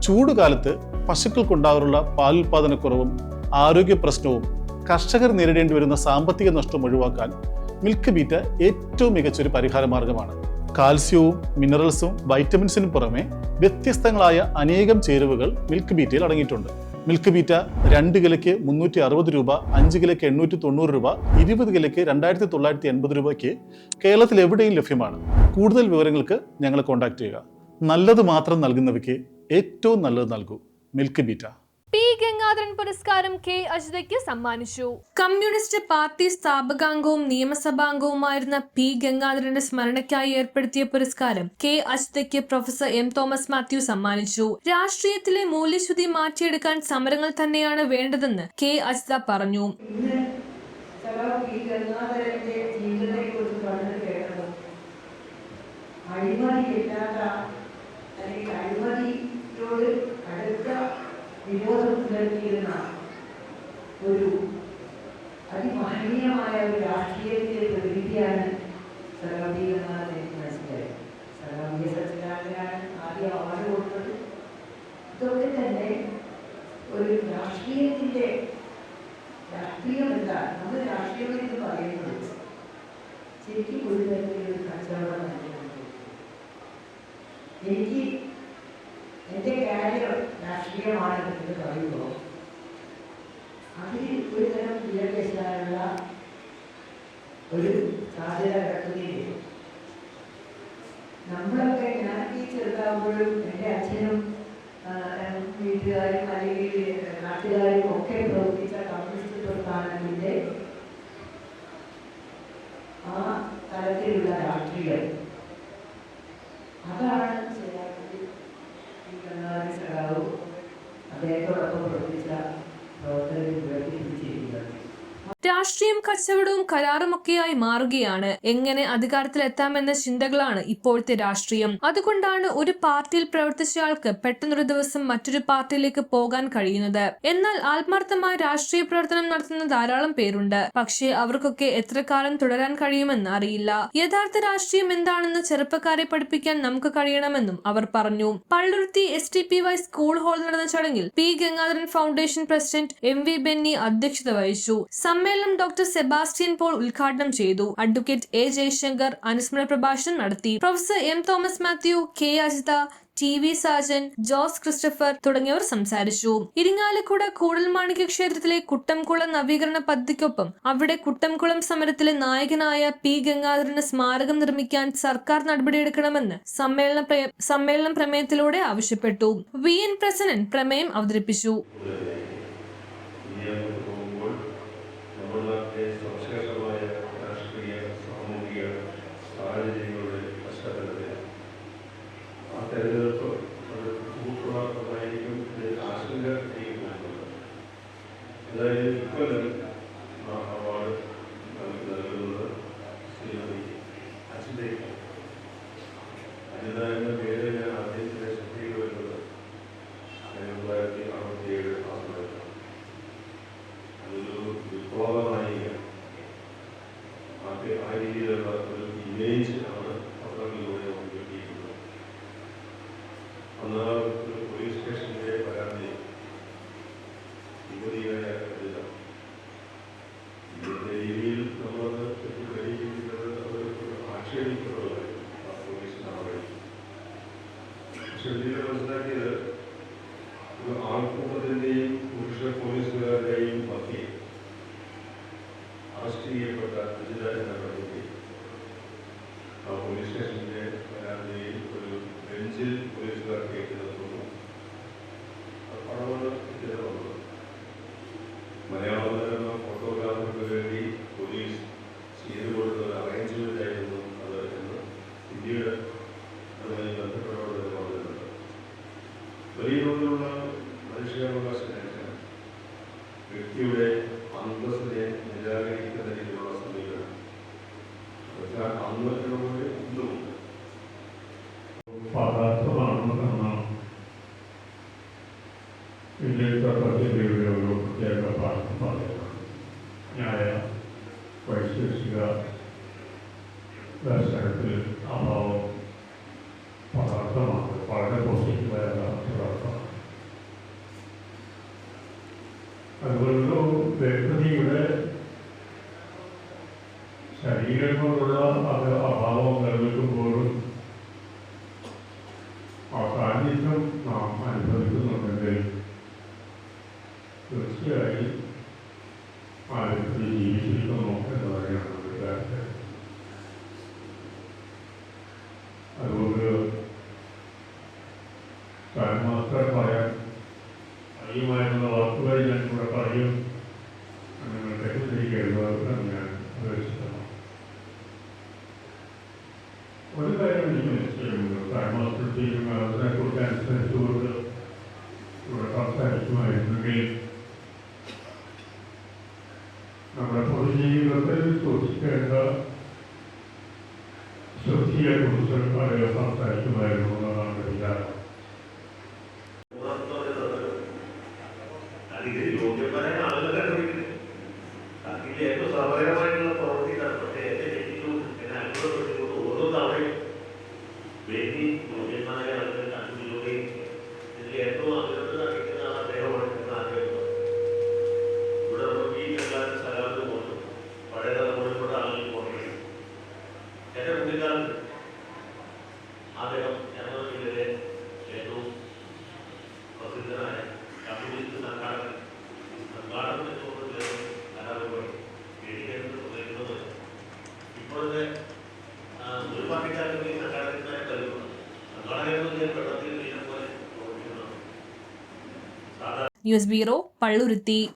ചൂടുകാലത്ത് പശുക്കൾക്കുണ്ടാകാറുള്ള പാലുൽപാദനക്കുറവും ആരോഗ്യ പ്രശ്നവും കർഷകർ നേരിടേണ്ടി വരുന്ന സാമ്പത്തിക നഷ്ടം ഒഴിവാക്കാൻ മിൽക്ക് ബീറ്റ ഏറ്റവും മികച്ചൊരു പരിഹാര മാർഗമാണ്. കാൽസ്യവും മിനറൽസും വൈറ്റമിൻസിനും പുറമെ വ്യത്യസ്തങ്ങളായ അനേകം ചേരുവകൾ മിൽക്ക് ബീറ്റയിൽ അടങ്ങിയിട്ടുണ്ട്. മിൽക്ക് ബീറ്റ 2 കിലോയ്ക്ക് 360 രൂപ, 5 കിലോയ്ക്ക് 890 രൂപ, 20 കിലോയ്ക്ക് 2980 രൂപയ്ക്ക് കേരളത്തിൽ എവിടെയും ലഭ്യമാണ്. കൂടുതൽ വിവരങ്ങൾക്ക് ഞങ്ങളെ കോൺടാക്ട് ചെയ്യുക. നല്ലത് മാത്രം നൽകുന്നവയ്ക്ക് ഏറ്റവും നല്ലത് നൽകൂ. Milk beta. പി ഗംഗാധരൻ പുരസ്കാരം കെ അജിതയ്ക്ക് സമ്മാനിച്ചു. കമ്മ്യൂണിസ്റ്റ് പാർട്ടി സ്ഥാപകാംഗവും നിയമസഭാംഗവുമായിരുന്ന പി ഗംഗാധരന്റെ സ്മരണയ്ക്കായി ഏർപ്പെടുത്തിയ പുരസ്കാരം കെ അജിതയ്ക്ക് പ്രൊഫസർ എം തോമസ് മാത്യു സമ്മാനിച്ചു. രാഷ്ട്രീയത്തിലെ മൂല്യച്യുതി മാറ്റിയെടുക്കാൻ സമരങ്ങൾ തന്നെയാണ് വേണ്ടതെന്ന് കെ അജിത പറഞ്ഞു. വിരോധം പുലർത്തിയിരുന്ന ഒരു അതിമഹനീയമായ ഒരു രാഷ്ട്രീയത്തിലെ പ്രതിനിധിയാണ് സർവീകരനാഥ് എനിക്ക് മനസ്സിലായത്. സർവീയ സച്ചിദാനന്ദനാണ് ആദ്യം അവാർഡ് കൊടുത്തത്. ഇതൊക്കെ തന്നെ ഒരു രാഷ്ട്രീയത്തിൻ്റെ രാഷ്ട്രീയമല്ല, നമ്മൾ രാഷ്ട്രീയം എന്ന് പറയുന്നത് ശരിക്കും ഒരു തരത്തിലൊരു കച്ചവടം നൽകുന്നുണ്ട്. എനിക്ക് എൻ്റെ കാര്യം രാഷ്ട്രീയമാണ് എന്ന് പറയുമ്പോൾ അതിൽ ഒരു തരം വിലപേശാനുള്ള ഒരു സാധ്യത കിടക്കുകയും നമ്മളൊക്കെ ഞാൻ ഈ ചെറുതാകുമ്പോഴും എൻ്റെ അച്ഛനും വീട്ടുകാരും അല്ലെങ്കിൽ നാട്ടുകാരും ഒക്കെ പ്രവർത്തിച്ച കമ്മ്യൂണിസ്റ്റ് പ്രസ്ഥാനത്തിൻ്റെ ആ തലത്തിലുള്ള രാഷ്ട്രീയം അതാണ് അദ്ദേഹത്തോടൊപ്പം പ്രവർത്തിച്ച പ്രവർത്തകരെ ഉയർത്തിപ്പിടിച്ചിരിക്കുന്നത്. രാഷ്ട്രീയം കച്ചവടവും കരാറുമൊക്കെയായി മാറുകയാണ്. എങ്ങനെ അധികാരത്തിലെത്താമെന്ന ചിന്തകളാണ് ഇപ്പോഴത്തെ രാഷ്ട്രീയം. അതുകൊണ്ടാണ് ഒരു പാർട്ടിയിൽ പ്രവർത്തിച്ചയാൾക്ക് പെട്ടെന്നൊരു ദിവസം മറ്റൊരു പാർട്ടിയിലേക്ക് പോകാൻ കഴിയുന്നത്. എന്നാൽ ആത്മാർത്ഥമായ രാഷ്ട്രീയ പ്രവർത്തനം നടത്തുന്ന ധാരാളം പേരുണ്ട്. പക്ഷേ അവർക്കൊക്കെ എത്ര കാലം തുടരാൻ കഴിയുമെന്ന് അറിയില്ല. യഥാർത്ഥ രാഷ്ട്രീയം എന്താണെന്ന് ചെറുപ്പക്കാരെ പഠിപ്പിക്കാൻ നമുക്ക് കഴിയണമെന്നും അവർ പറഞ്ഞു. പള്ളുരുത്തി STPY സ്കൂൾ ഹാളിൽ നടന്ന ചടങ്ങിൽ P Gangadharan foundation president MV Benny അധ്യക്ഷത വഹിച്ചു. സമ്മേളനം ഡോക്ടർ സെബാസ്റ്റ്യൻ പോൾ ഉദ്ഘാടനം ചെയ്തു. അഡ്വക്കേറ്റ് A ജയശങ്കർ അനുസ്മരണ പ്രഭാഷണം നടത്തി. Professor M Thomas Mathew, K Ajitha, TV Sajan, Jose Christopher തുടങ്ങിയവർ സംസാരിച്ചു. ഇരിങ്ങാലക്കുട കൂടൽമാണിക്യ ക്ഷേത്രത്തിലെ കുട്ടംകുളം നവീകരണ പദ്ധതിക്കൊപ്പം അവിടെ കുട്ടംകുളം സമരത്തിലെ നായകനായ പി ഗംഗാധരന് സ്മാരകം നിർമ്മിക്കാൻ സർക്കാർ നടപടിയെടുക്കണമെന്ന് സമ്മേളനം പ്രമേയത്തിലൂടെ ആവശ്യപ്പെട്ടു. VN പ്രസന്നൻ പ്രമേയം അവതരിപ്പിച്ചു. പോലീസ് സ്റ്റേഷനിലെ പരാതി രീതിയിൽ നമ്മളത് ആക്ഷേപിക്കുന്നത് പോലീസ് നടപടി. പക്ഷെ ഇതിൽ മനസ്സിലാക്കിയത് ഒരു ആൾക്കൂട്ടത്തിൻ്റെയും പുരുഷ പോലീസുകാരുടെയും മധ്യേ അറസ്റ്റ് ചെയ്യപ്പെട്ട അജിത എന്ന പെൺകുട്ടി ആ പോലീസ് സ്റ്റേഷനിലെ പരാതിയിൽ ഒരു ബെഞ്ചിൽ പോലീസുകാർ കയറ്റുന്നത് പണമാണ് ഇതിന് വന്നത്. മലയാളം എന്ന ഫോട്ടോഗ്രാഫർക്ക് വേണ്ടി പോലീസ് ചെയ്തു കൊടുത്ത അറേഞ്ച്മെന്റ് ആയിരുന്നു അത് എന്ന് ഇന്ത്യയുടെ അതുമായി ബന്ധപ്പെട്ടവരുടെ പറഞ്ഞിട്ടുണ്ട്. വലിയ തോതിലുള്ള മനുഷ്യാവകാശ ലംഘനം, വ്യക്തിയുടെ അന്തസ്സിനെ നിരാകരിക്കുന്ന രീതിയിലുള്ള സമീപനം അന്നത്തിനോട് ഇന്നുമുണ്ട്. ഇന്ത്യയുടെ ഒരു പ്രത്യേക പാഠം പറയുന്നത് ന്യായ വൈശേഷിക ദർശനത്തിൽ അഭാവം പദാർത്ഥമാണ്. വളരെ പോസിറ്റീവായ പദാർത്ഥമാണ്. അതുകൊണ്ടൊരു വ്യക്തിയുടെ ശരീരം കൊണ്ടുള്ള അഭാവം നിലനിൽക്കുമ്പോഴും ആ സാന്നിധ്യം നാം അനുഭവിക്കുന്നുണ്ടെങ്കിൽ തീർച്ചയായും ആ വ്യക്തി ജീവിച്ചിരിക്കുന്നു എന്ന് പറയുകയാണ് ഒരു കാര്യത്തിൽ. അതുകൊണ്ട് താൻ മാത്രം പറയാൻ കഴിയുമായിരുന്ന വാക്കുകൾ ഞാൻ കൂടെ പറയും. നിങ്ങൾ തെറ്റിദ്ധരിക്കരുതെന്ന് ഞാൻ അപേക്ഷിക്കുന്നു. ഒരു കാര്യം എനിക്ക് നിശ്ചയമുണ്ട്. താൻ മാത്രം അതിനെക്കുറിച്ച് അനുസരിച്ചുകൊണ്ട് ഇവിടെ സംസാരിക്കുമായിരുന്നെങ്കിൽ നമ്മുടെ പൊതുജീവിതത്തിൽ സൂക്ഷിക്കേണ്ട ശുദ്ധിയെക്കുറിച്ച് വളരെ സംസാരിക്കുമായിരുന്നു എന്നതാണ് വിചാരം. യോഗ്യമായ ആളുകളെ അതിൽ ഏറ്റവും സൗകര്യമായിട്ടുള്ള പ്രവൃത്തി നടത്തട്ടെ. എന്റെ ശരിക്കും എന്നെ അത്ഭുതപ്പെട്ടുകൊണ്ട് ഓരോ തവണയും വേദി യോഗ്യമായ ആളുകൾ കണ്ടുപിടിക്കുകയും ഇതിൽ ഏറ്റവും അഭിനന്ദനം അറിയിക്കുന്ന ആൾ അദ്ദേഹമാണ് എന്ന് ആഗ്രഹിക്കുന്നത്. ഇവിടെ നമുക്ക് ഈ എല്ലാവരും സ്ഥലത്ത് പോകുന്നു. പഴയ തലമുറയിലൂടെ ആളുകൾ പോകുന്നത് എന്റെ കുട്ടിക്കാലത്ത് അദ്ദേഹം എറണാകുളം ജില്ലയിലെ ഏറ്റവും പ്രസിദ്ധനായ കമ്മ്യൂണിസ്റ്റ് സംഘാടകൻ ഇപ്പോഴത്തെ ഒരു പാർട്ടിക്കാർക്ക് ഈ സംഘാടകത്തിനായി കഴിവുണ്ട്. സംഘാടകർ പെട്ടെന്ന് പോലെ ന്യൂസ് ബ്യൂറോ, പള്ളുരുത്തി.